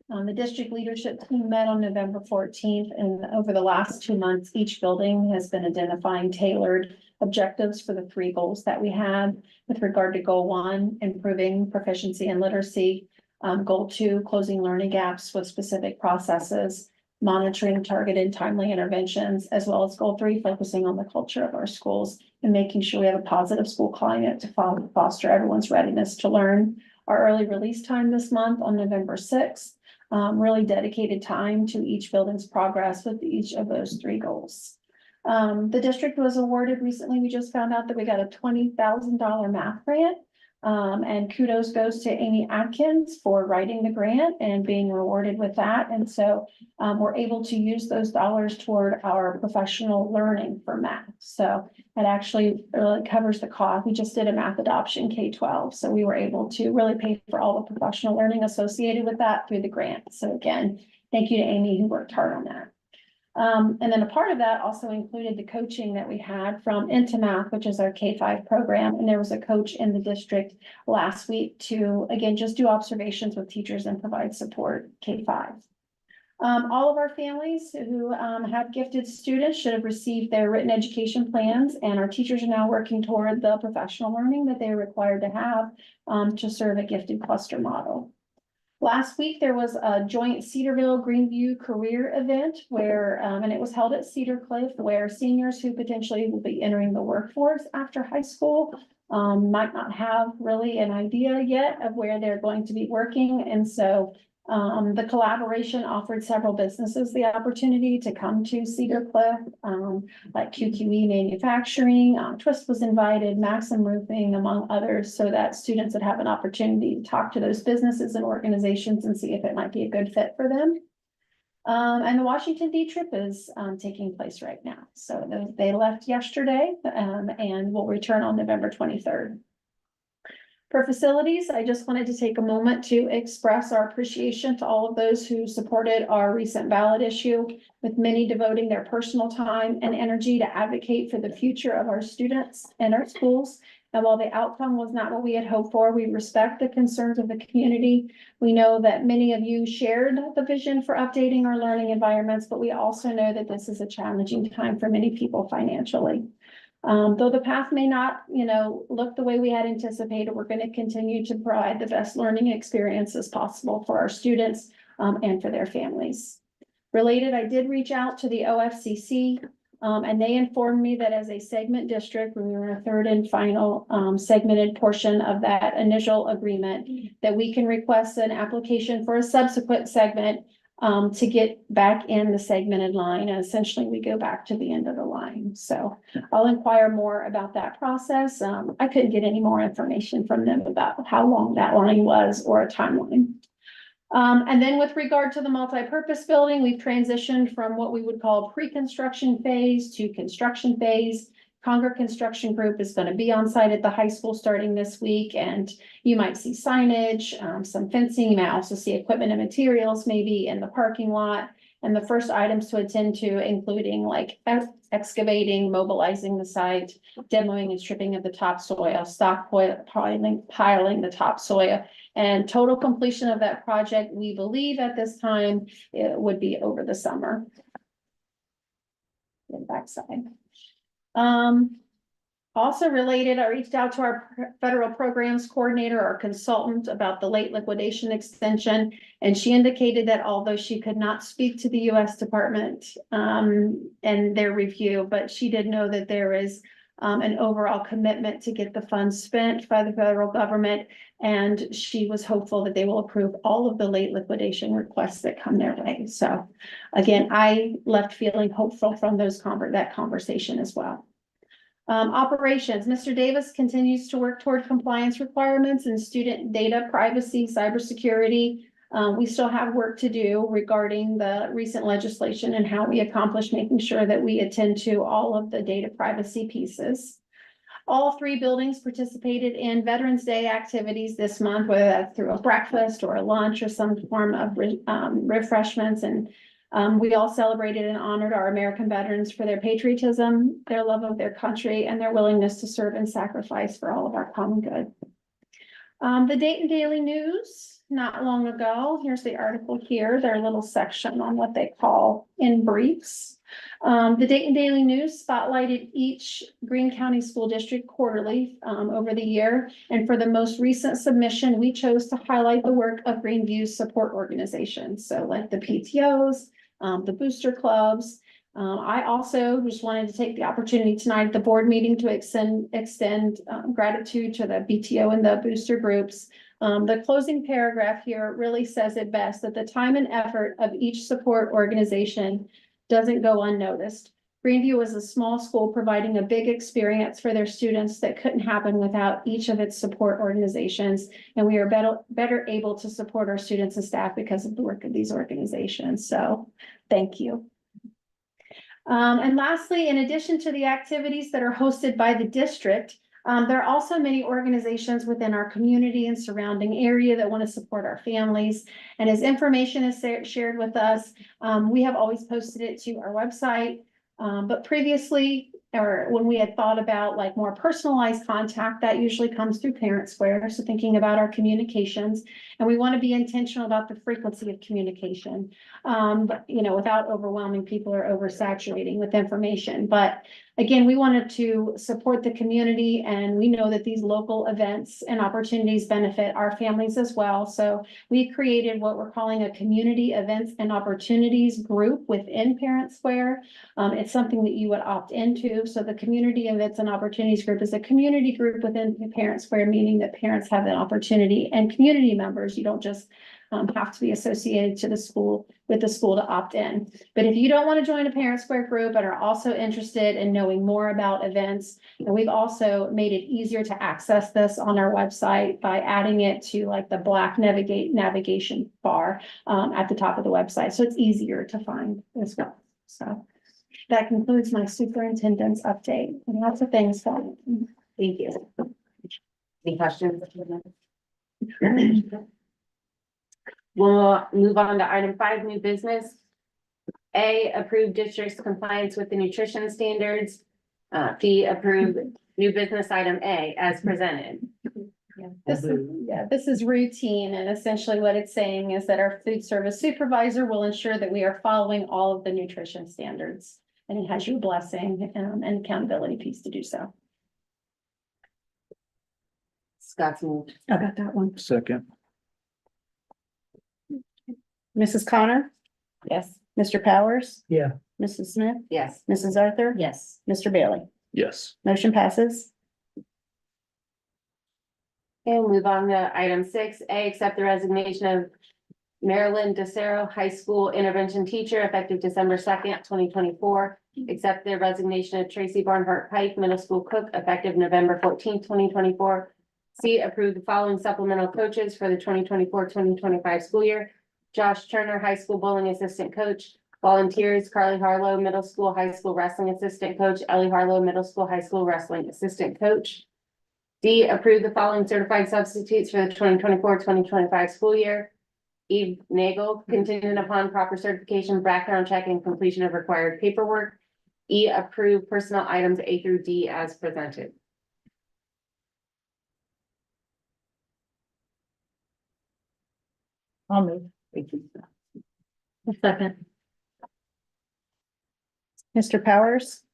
The district leadership team met on November 14th, and over the last 2 months, each building has been identifying tailored objectives for the 3 goals that we had with regard to goal 1, improving proficiency and literacy. Goal 2, closing learning gaps with specific processes, monitoring targeted timely interventions, as well as goal 3, focusing on the culture of our schools and making sure we have a positive school climate to foster everyone's readiness to learn. Our early release time this month on November 6th, really dedicated time to each building's progress with each of those 3 goals. The district was awarded recently, we just found out that we got a $20,000 math grant. And kudos goes to Amy Atkins for writing the grant and being rewarded with that. And so we're able to use those dollars toward our professional learning for math. So it actually really covers the cost. We just did a math adoption K-12. So we were able to really pay for all the professional learning associated with that through the grant. So again, thank you to Amy who worked hard on that. And then a part of that also included the coaching that we had from Into Math, which is our K-5 program. And there was a coach in the district last week to, again, just do observations with teachers and provide support K-5. All of our families who have gifted students should have received their written education plans, and our teachers are now working toward the professional learning that they're required to have to serve a gifted cluster model. Last week, there was a joint Cedarville Greeneview career event where, and it was held at Cedar Cliff, where seniors who potentially will be entering the workforce after high school might not have really an idea yet of where they're going to be working. And so the collaboration offered several businesses the opportunity to come to Cedar Cliff, like QQE Manufacturing, Twist was invited, Maxim Roofing, among others, so that students would have an opportunity to talk to those businesses and organizations and see if it might be a good fit for them. And the Washington D trip is taking place right now. So they left yesterday and will return on November 23rd. For facilities, I just wanted to take a moment to express our appreciation to all of those who supported our recent ballot issue, with many devoting their personal time and energy to advocate for the future of our students and our schools. And while the outcome was not what we had hoped for, we respect the concerns of the community. We know that many of you shared the vision for updating our learning environments, but we also know that this is a challenging time for many people financially. Though the path may not, look the way we had anticipated, we're going to continue to provide the best learning experiences possible for our students and for their families. Related, I did reach out to the OFCC, and they informed me that as a segment district, we were in a third and final segmented portion of that initial agreement, that we can request an application for a subsequent segment to get back in the segmented line. And essentially we go back to the end of the line. So I'll inquire more about that process. I couldn't get any more information from them about how long that line was or a timeline. And then with regard to the multi-purpose building, we've transitioned from what we would call pre-construction phase to construction phase. Conger Construction Group is going to be on site at the high school starting this week, and you might see signage, some fencing. You might also see equipment and materials maybe in the parking lot. And the first items to attend to, including like excavating, mobilizing the site, demoing and stripping of the topsoil, piling the topsoil, and total completion of that project, we believe at this time, it would be over the summer. The backside. Also related, I reached out to our federal programs coordinator, our consultant, about the late liquidation extension, and she indicated that although she could not speak to the U.S. Department and their review, but she did know that there is an overall commitment to get the funds spent by the federal government, and she was hopeful that they will approve all of the late liquidation requests that come their way. So again, I left feeling hopeful from that conversation as well. Operations, Mr. Davis continues to work toward compliance requirements and student data privacy, cybersecurity. We still have work to do regarding the recent legislation and how we accomplish making sure that we attend to all of the data privacy pieces. All three buildings participated in Veterans Day activities this month, whether that's through a breakfast or a lunch or some form of refreshments. And we all celebrated and honored our American veterans for their patriotism, their love of their country, and their willingness to serve and sacrifice for all of our common good. The Dayton Daily News, not long ago, here's the article here, their little section on what they call in briefs. The Dayton Daily News spotlighted each Greene County School District quarterly over the year. And for the most recent submission, we chose to highlight the work of Greeneview's support organizations. So like the PTOs, the booster clubs. I also just wanted to take the opportunity tonight at the board meeting to extend gratitude to the BTO and the booster groups. The closing paragraph here really says it best, that the time and effort of each support organization doesn't go unnoticed. Greeneview is a small school providing a big experience for their students that couldn't happen without each of its support organizations. And we are better able to support our students and staff because of the work of these organizations. So thank you. And lastly, in addition to the activities that are hosted by the district, there are also many organizations within our community and surrounding area that want to support our families. And as information is shared with us, we have always posted it to our website. But previously, or when we had thought about like more personalized contact, that usually comes through Parent Square. So thinking about our communications, and we want to be intentional about the frequency of communication, but without overwhelming people or oversaturating with information. But again, we wanted to support the community, and we know that these local events and opportunities benefit our families as well. So we created what we're calling a community events and opportunities group within Parent Square. It's something that you would opt into. So the community events and opportunities group is a community group within Parent Square, meaning that parents have an opportunity, and community members, you don't just have to be associated to the school to opt in. But if you don't want to join a Parent Square group and are also interested in knowing more about events, and we've also made it easier to access this on our website by adding it to like the black navigation bar at the top of the website. So it's easier to find as well. So that concludes my superintendent's update, and lots of things. Thank you. Any questions? We'll move on to item 5, new business. A, approve district's compliance with the nutrition standards. B, approve new business item A as presented. This is routine, and essentially what it's saying is that our food service supervisor will ensure that we are following all of the nutrition standards. And it has your blessing and accountability piece to do so. Scott's moved. I got that one. Second. Mrs. Connor, Yes. Mr. Powers, Yeah. Mrs. Smith, Yes. Mrs. Arthur. Yes. Mr. Bailey. Yes. Motion passes. Okay, we'll move on to item 6, A, accept the resignation of Marilyn DeCero, high school intervention teacher, effective December 2nd, 2024. Accept the resignation of Tracy Barnhart Pike, middle school cook, effective November 14th, 2024. C, approve the following supplemental coaches for the 2024-2025 school year. Josh Turner, high school bowling assistant coach. Volunteers, Carly Harlow, middle school, high school wrestling assistant coach. Ellie Harlow, middle school, high school wrestling assistant coach. D, approve the following certified substitutes for the 2024-2025 school year. Eve Nagel, contingent upon proper certification, background check, and completion of required paperwork. E, approve personnel items A through D as presented. I'll move. Second. Mr. Powers,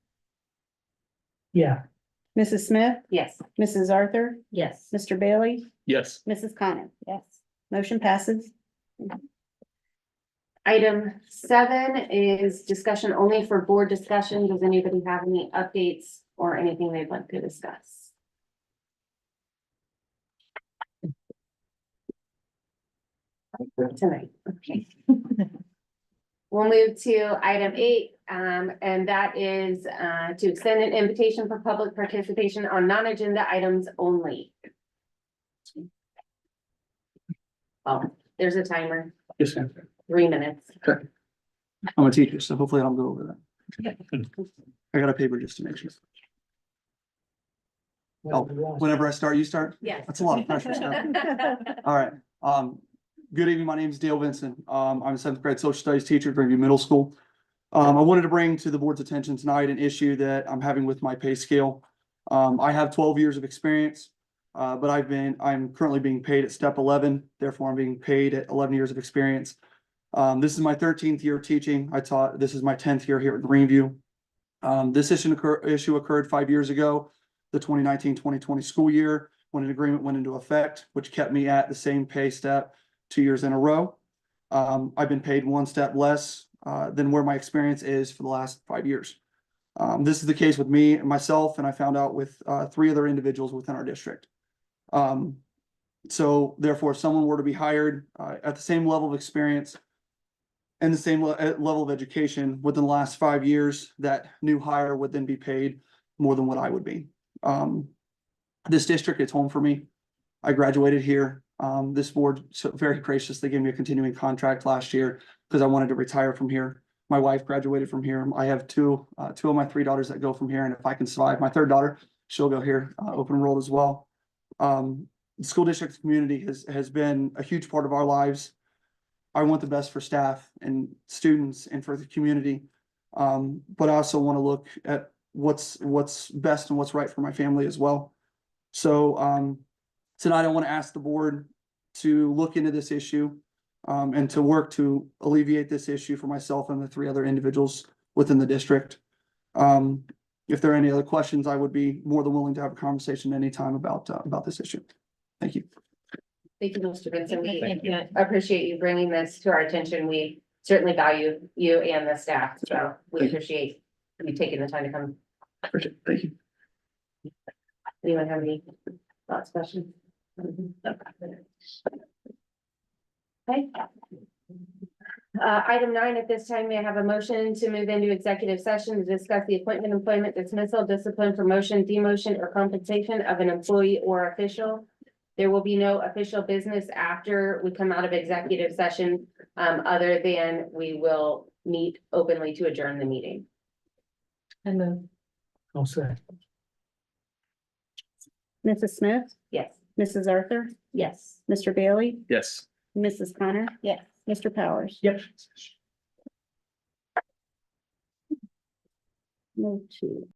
Yeah. Mrs. Smith, Yes. Mrs. Arthur, Yes. Mr. Bailey, Yes. Mrs. Connor. Yes. Motion passes. Item 7 is discussion only for board discussion. Does anybody have any updates or anything they'd like to discuss? Tonight, okay. We'll move to item 8, and that is to extend an invitation for public participation on non-agenda items only. Oh, there's a timer, Yes, ma'am. 3 minutes. I'm a teacher, so hopefully I don't go over that. I got a paper just to make sure. Oh, whenever I start, you start? Yes. That's a lot of pressure, Scott. All right, good evening, my name is Dale Vincent. I'm a 7th grade social studies teacher at Greeneview Middle School. I wanted to bring to the board's attention tonight an issue that I'm having with my pay scale. I have 12 years of experience, but I'm currently being paid at step 11, therefore I'm being paid at 11 years of experience. This is my 13th year teaching. This is my 10th year here at Greeneview. This issue occurred 5 years ago, the 2019-2020 school year, when an agreement went into effect, which kept me at the same pay step 2 years in a row. I've been paid 1 step less than where my experience is for the last 5 years. This is the case with me and myself, and I found out with 3 other individuals within our district. So therefore, if someone were to be hired at the same level of experience and the same level of education within the last 5 years, that new hire would then be paid more than what I would be. This district is home for me. I graduated here. This board very graciously gave me a continuing contract last year because I wanted to retire from here. My wife graduated from here. I have two of my 3 daughters that go from here, and if I can survive, my 3rd daughter, she'll go here, open enrolled as well. The school district community has been a huge part of our lives. I want the best for staff and students and for the community. But I also want to look at what's best and what's right for my family as well. So tonight I want to ask the board to look into this issue and to work to alleviate this issue for myself and the 3 other individuals within the district. If there are any other questions, I would be more than willing to have a conversation anytime about this issue. Thank you. Thank you, Mr. Vincent. Thank you. I appreciate you bringing this to our attention. We certainly value you and the staff, so we appreciate you taking the time to come. Appreciate it. Thank you. Anyone have any thoughts, questions? Okay. Item 9, at this time, may I have a motion to move into executive session to discuss the appointment, employment, dismissal, discipline, promotion, demotion, or compensation of an employee or official. There will be no official business after we come out of executive session, other than we will meet openly to adjourn the meeting. I move. I'll say. Mrs. Smith, Yes. Mrs. Arthur, Yes. Mr. Bailey, Yes. Mrs. Connor, Yes. Mr. Powers. Yep. Move to